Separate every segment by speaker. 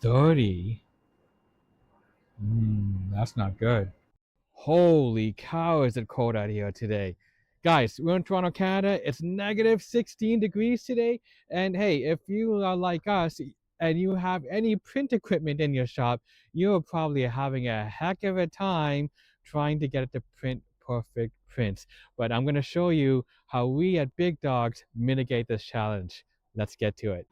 Speaker 1: 30. That's not good. Holy cow, is it cold out here today. Guys, we're in Toronto, Canada. It's negative 16 degrees today. And hey, if you are like us and you have any print equipment in your shop, you're probably having a heck of a time trying to get it to print perfect prints. But I'm going to show you how we at bigDAWGS mitigate this challenge. Let's get to it.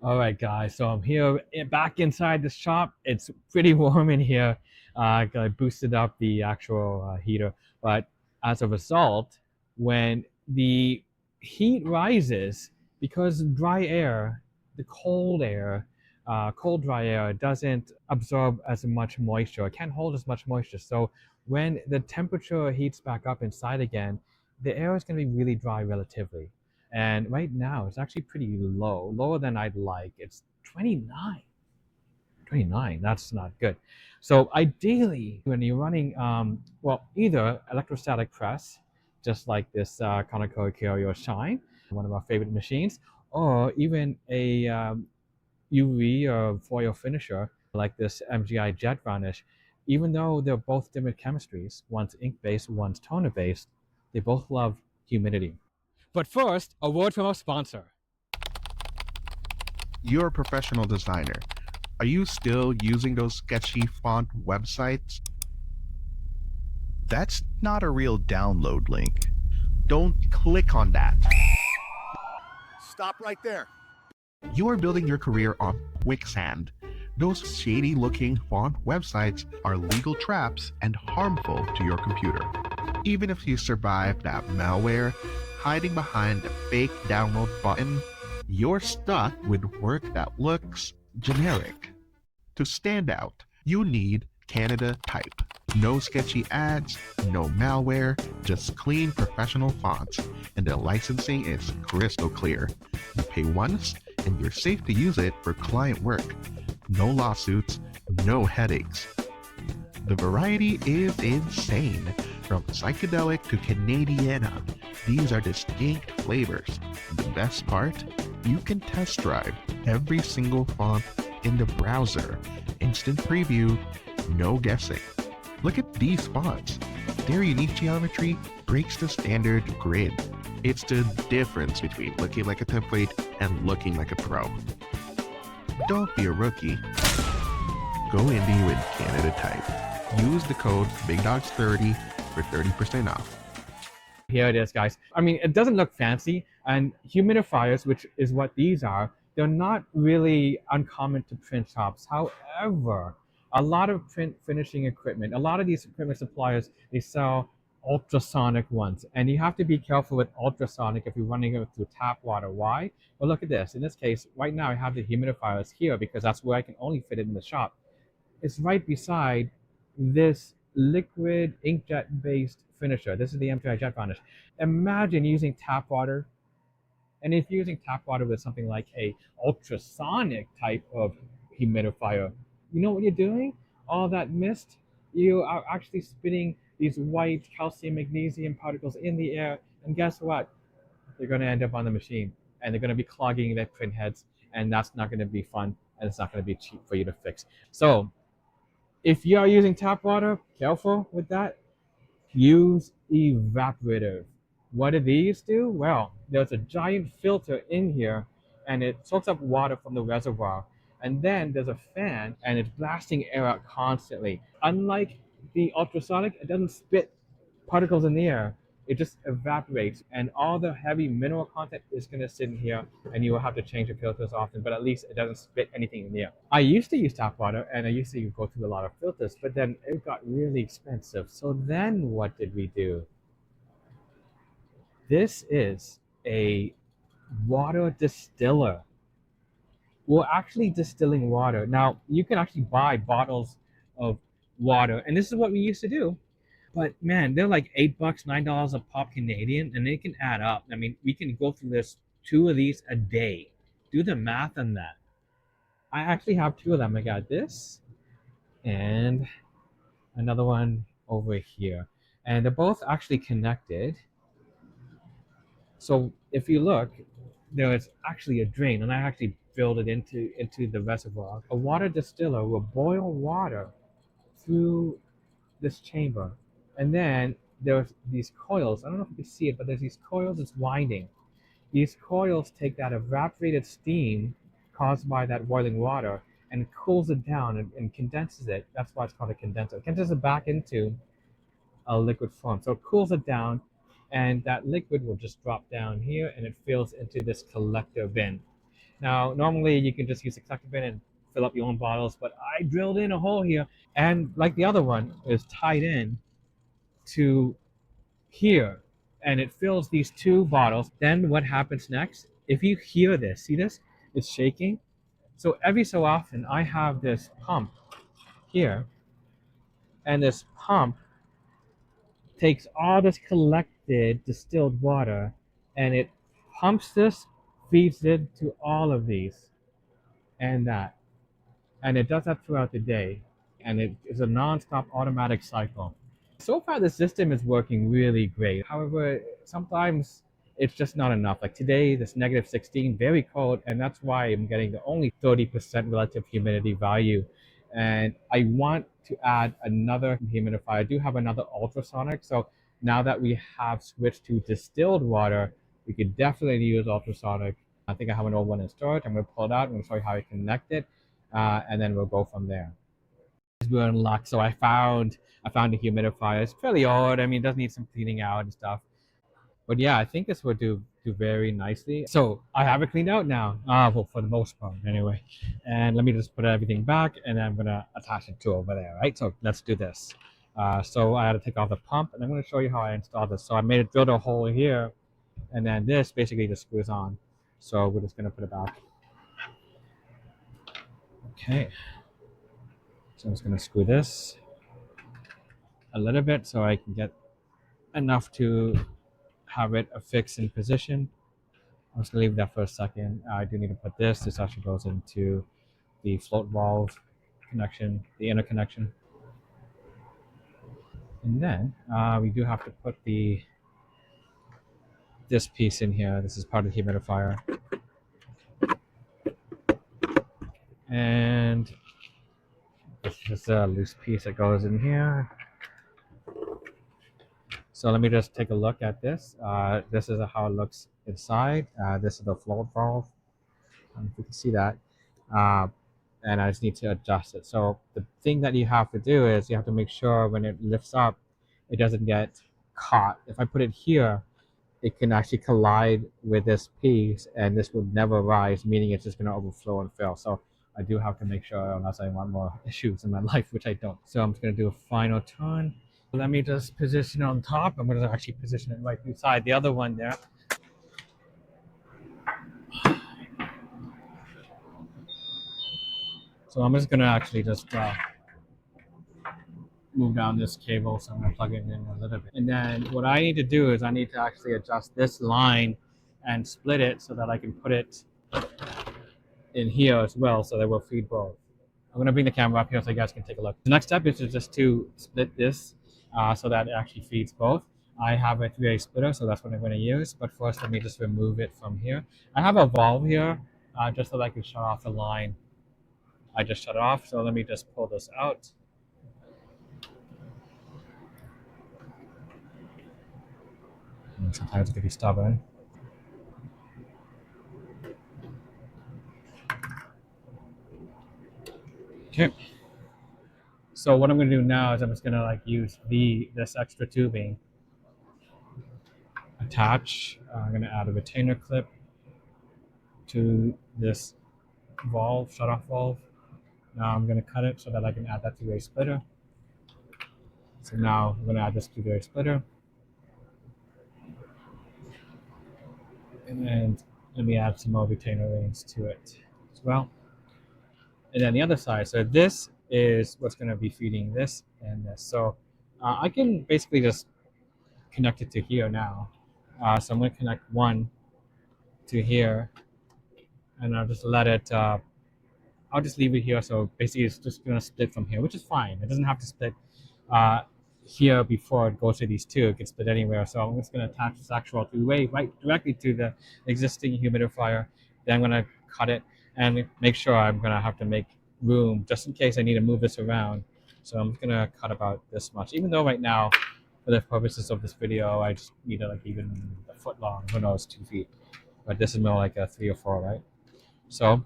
Speaker 1: All right, guys. So I'm here back inside the shop. It's pretty warm in here. I boosted up the actual heater, but as a result, when the heat rises, because dry air, the cold dry air doesn't absorb as much moisture. It can't hold as much moisture. So when the temperature heats back up inside again, the air is going to be really dry relatively. And right now, it's actually pretty low, lower than I'd like. It's 29. 29, that's not good. So ideally, when you're running, well, either electrostatic press, just like this Konica Minolta Shine, one of our favorite machines, or even a UV or foil finisher like this MGI JETvarnish. Even though they're both different chemistries, one's ink-based, one's toner-based, they both love humidity. But first, a word from our sponsor.
Speaker 2: You're a professional designer. Are you still using those sketchy font websites? That's not a real download link. Don't click on that.
Speaker 3: Stop right there.
Speaker 2: You are building your career on quicksand. Those shady-looking font websites are legal traps and harmful to your computer. Even if you survive that malware, hiding behind the fake download button, you're stuck with work that looks generic. To stand out, you need Canada Type. No sketchy ads, no malware, just clean professional fonts, and the licensing is crystal clear. You pay once, and you're safe to use it for client work. No lawsuits, no headaches. The variety is insane. From psychedelic to Canadiana, these are distinct flavors. The best part? You can test drive every single font in the browser. Instant preview, no guessing. Look at these fonts. Their unique geometry breaks the standard grid. It's the difference between looking like a template and looking like a pro. Don't be a rookie. Go indie with Canada Type. Use the code bigDAWGS30 for 30% off.
Speaker 1: Here it is, guys. I mean, it doesn't look fancy, and humidifiers, which is what these are, they're not really uncommon to print shops. However, a lot of print finishing equipment, a lot of these equipment suppliers, they sell ultrasonic ones, and you have to be careful with ultrasonic if you're running it through tap water. Why? Well, look at this. In this case, right now I have the humidifiers here because that's where I can only fit it in the shop. It's right beside this liquid inkjet based finisher. This is the MGI JETvarnish. Imagine using tap water, and if you're using tap water with something like a ultrasonic type of humidifier, you know what you're doing? All that mist, you are actually spitting these white calcium magnesium particles in the air, and guess what? They're going to end up on the machine, and they're going to be clogging their print heads, and that's not going to be fun, and it's not going to be cheap for you to fix. So if you are using tap water, careful with that. Use Evaporative. What do these do? Well, there's a giant filter in here, and it soaks up water from the reservoir. And then there's a fan, and it's blasting air out constantly. Unlike the ultrasonic, it doesn't spit particles in the air. It just evaporates, and all the heavy mineral content is going to sit in here, and you will have to change the filters often, but at least it doesn't spit anything in the air. I used to use tap water, and I used to go through a lot of filters, but then it got really expensive. So then what did we do? This is a water distiller. We're actually distilling water. Now, you can actually buy bottles of water, and this is what we used to do. But man, they're like $8, $9 a pop Canadian, and they can add up. I mean, we can go through this 2 of these a day. Do the math on that. I actually have 2 of them. I got this and another one over here. And they're both actually connected. So if you look, there is actually a drain, and I actually filled it into the reservoir. A water distiller will boil water through this chamber, and then there's these coils. I don't know if you can see it, but there's these coils it's winding. These coils take that evaporated steam caused by that boiling water and cools it down and condenses it. That's why it's called a condenser. It condenses it back into a liquid form. So it cools it down, and that liquid will just drop down here and it fills into this collector bin. Now, normally you can just use a collector bin and fill up your own bottles, but I drilled in a hole here, and like the other one, is tied in to here, and it fills these two bottles. Then what happens next? If you hear this, see this? It's shaking. So every so often, I have this pump here, and this pump takes all this collected distilled water, and it pumps this, feeds it to all of these, and that. And it does that throughout the day, and it is a non-stop automatic cycle. So far the system is working really great. However, sometimes it's just not enough. Like today, this -16, very cold, and that's why I'm getting the only 30% relative humidity value. And I want to add another humidifier. I do have another ultrasonic, so now that we have switched to distilled water, we could definitely use ultrasonic. I think I have an old one in storage. I'm going to pull it out. I'm going to show you how I connect it, and then we'll go from there. We're in luck. So I found a humidifier. It's fairly old. I mean, it does need some cleaning out and stuff. But yeah, I think this will do very nicely. So I have it cleaned out now. Well, for the most part, anyway. And let me just put everything back, and then I'm gonna attach it to over there, right? So let's do this. So I had to take off the pump, and I'm gonna show you how I installed this. So I made it drilled a hole here, and then this basically just screws on. So we're just gonna put it back. Okay. So I'm just gonna screw this a little bit so I can get enough to have it affixed in position. I'm just gonna leave that for a second. I do need to put this. This actually goes into the float valve connection, the inner connection. And then we do have to put this piece in here. This is part of the humidifier. And this is just a loose piece that goes in here. So let me just take a look at this. This is how it looks inside. This is the float valve. If you can see that. And I just need to adjust it. So the thing that you have to do is you have to make sure when it lifts up, it doesn't get caught. If I put it here, it can actually collide with this piece, and this will never rise, meaning it's just going to overflow and fail. So I do have to make sure, unless I want more issues in my life, which I don't. So I'm just going to do a final turn. Let me just position it on top. I'm going to actually position it right beside the other one there. So I'm just going to actually just move down this cable. So I'm going to plug it in a little bit. And then what I need to do is I need to actually adjust this line and split it so that I can put it in here as well, so that will feed both. I'm going to bring the camera up here so you guys can take a look. The next step is just to split this so that it actually feeds both. I have a 3A splitter, so that's what I'm going to use. But first, let me just remove it from here. I have a valve here just so that I can shut off the line. I just shut it off, so let me just pull this out. And sometimes it can be stubborn. Okay. So what I'm going to do now is I'm just going to use this extra tubing. Attach. I'm going to add a retainer clip to this valve, shut-off valve. Now I'm going to cut it so that I can add that to a splitter. So now I'm going to add this to the splitter. And let me add some more retainer rings to it as well. And then the other side, so this is what's going to be feeding this and this. So I can basically just connect it to here now. So I'm going to connect one to here, and I'll just let it, I'll just leave it here. So basically it's just going to split from here, which is fine. It doesn't have to split here before it goes to these two. It can split anywhere. So I'm just going to attach this actual two-way right directly to the existing humidifier. Then I'm going to cut it, and make sure I'm gonna have to make room just in case I need to move this around. So I'm just gonna cut about this much, even though right now, for the purposes of this video, I just need like even a foot long, who knows, 2 feet. But this is more like a 3 or 4, right? So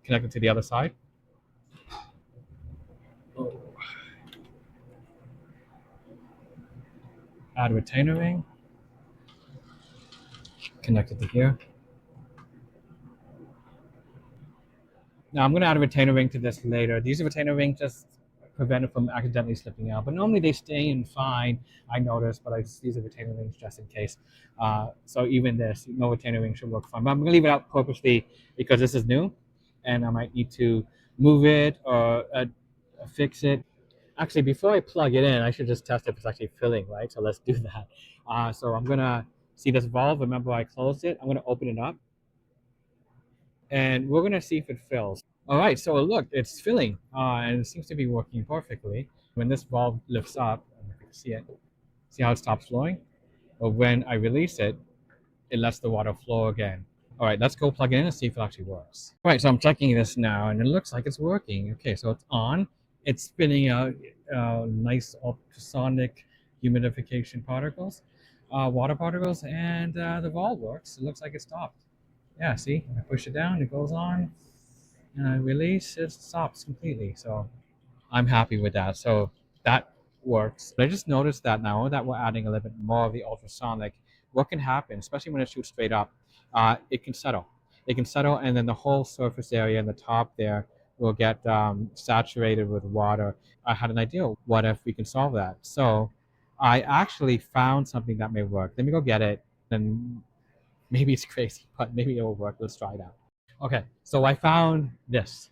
Speaker 1: connect it to the other side. Add retainer ring. Connect it to here. Now I'm going to add a retainer ring to this later. These retainer rings just prevent it from accidentally slipping out. But normally they stay in fine, I noticed, but I just use the retainer rings just in case. So even this, no retainer ring should work fine. But I'm going to leave it out purposely because this is new and I might need to move it or fix it. Actually, before I plug it in, I should just test if it's actually filling, right? So let's do that. So I'm going to see this valve. Remember I closed it. I'm going to open it up and we're going to see if it fills. All right, so look, it's filling and it seems to be working perfectly. When this valve lifts up, I don't know if you can see it, see how it stops flowing? But when I release it, it lets the water flow again. All right, let's go plug it in and see if it actually works. All right, so I'm checking this now and it looks like it's working. Okay, so it's on. It's spitting out nice ultrasonic humidification particles, water particles, and the valve works. It looks like it stopped. Yeah, see, I push it down, it goes on, and I release, it stops completely. So I'm happy with that. So that works. But I just noticed that now that we're adding a little bit more of the ultrasonic, what can happen, especially when it shoots straight up, it can settle. It can settle, and then the whole surface area in the top there will get saturated with water. I had an idea. What if we can solve that? So I actually found something that may work. Let me go get it. And maybe it's crazy, but maybe it will work. Let's try it out. Okay, so I found this.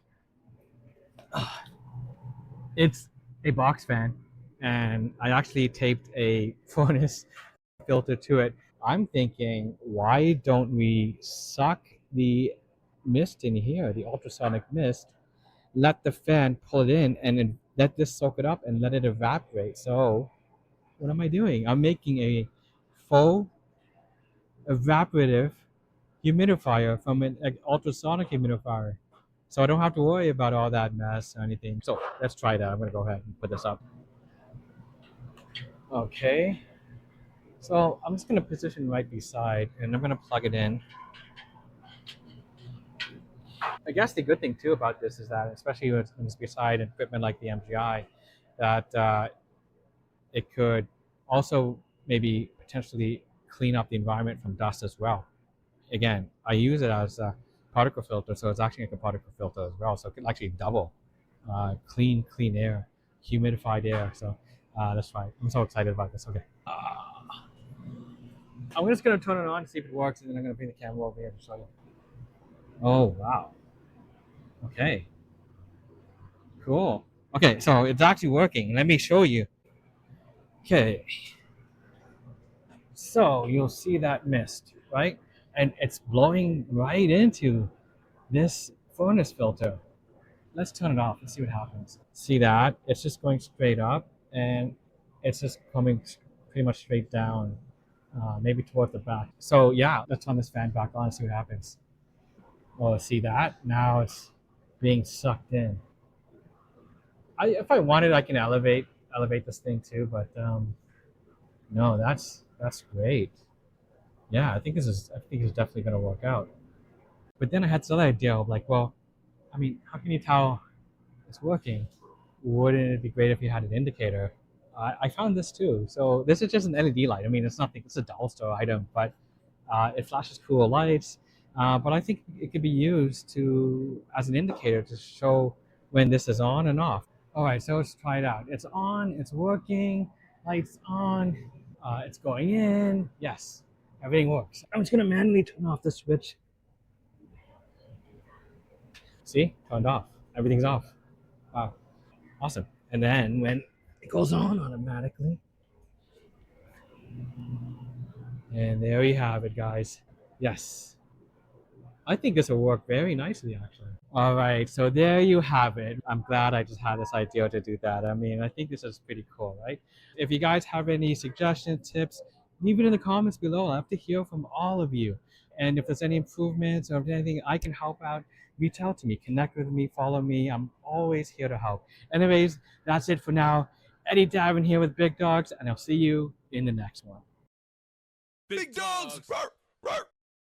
Speaker 1: It's a box fan, and I actually taped a furnace filter to it. I'm thinking, why don't we suck the mist in here, the ultrasonic mist, let the fan pull it in, and then let this soak it up and let it evaporate. So what am I doing? I'm making a faux evaporative humidifier from an ultrasonic humidifier. So I don't have to worry about all that mess or anything. So let's try that. I'm gonna go ahead and put this up. Okay. So I'm just gonna position right beside and I'm gonna plug it in. I guess the good thing too about this is that, especially when it's beside equipment like the MGI, that it could also maybe potentially clean up the environment from dust as well. Again, I use it as a particle filter, so it's actually like a particle filter as well. So it can actually double clean air, humidified air. So that's fine. I'm so excited about this. Okay. I'm just gonna turn it on, see if it works, and then I'm gonna bring the camera over here to show you. Oh wow. Okay. Cool. Okay, so it's actually working. Let me show you. Okay. So you'll see that mist, right? And it's blowing right into this furnace filter. Let's turn it off and see what happens. See that? It's just going straight up and it's just coming pretty much straight down, maybe towards the back. So yeah, let's turn this fan back on and see what happens. Oh, see that? Now it's being sucked in. If I wanted, I can elevate this thing too, but no, that's great. Yeah, I think it's definitely gonna work out. But then I had this other idea of like, well, I mean, how can you tell it's working? Wouldn't it be great if you had an indicator? I found this too. So this is just an LED light. I mean, it's nothing. It's a dollar store item, but it flashes cool lights. But I think it could be used to as an indicator to show when this is on and off. All right, so let's try it out. It's on. It's working. Lights on. It's going in. Yes, everything works. I'm just gonna manually turn off the switch. See, turned off. Everything's off. Wow. Awesome. And then when it goes on automatically, and there you have it, guys. Yes. I think this will work very nicely, actually. All right, so there you have it. I'm glad I just had this idea to do that. I mean, I think this is pretty cool, right? If you guys have any suggestions, tips, leave it in the comments below. I have to hear from all of you. And if there's any improvements or if anything I can help out, reach out to me, connect with me, follow me. I'm always here to help. Anyways, that's it for now. Eddie Davin here with bigDAWGS, and I'll see you in the next one.
Speaker 3: Big dogs! Rawr, rawr.